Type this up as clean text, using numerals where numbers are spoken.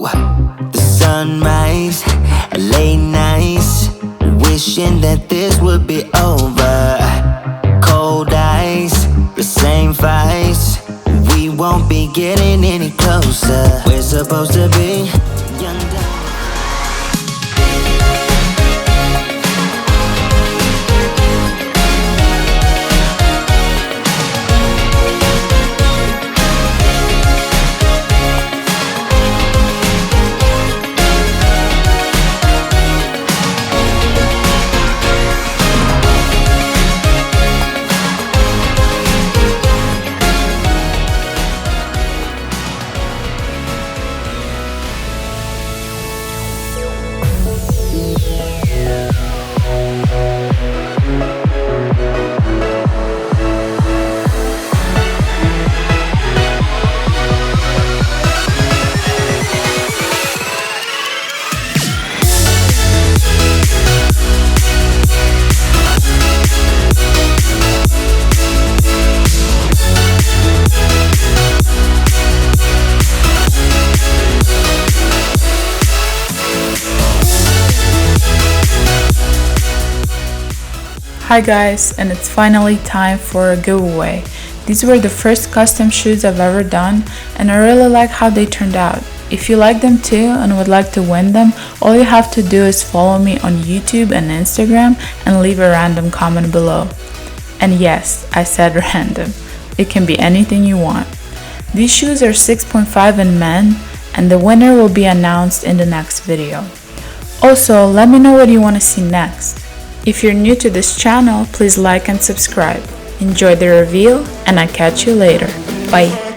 Whoa, the sunrise, late nights, wishing that this would be over. Cold eyes, the same fights, we won't be getting any closer. We're supposed to be younger. Hi guys, and it's finally time for a giveaway. These were the first custom shoes I've ever done, and I really like how they turned out. If you like them too and would like to win them, all you have to do is follow me on YouTube and Instagram and leave a random comment below. And yes, I said random. It can be anything you want. These shoes are 6.5 in men, and the winner will be announced in the next video. Also, let me know what you want to see next. If you're new to this channel, please like and subscribe. Enjoy the reveal, and I'll catch you later. Bye.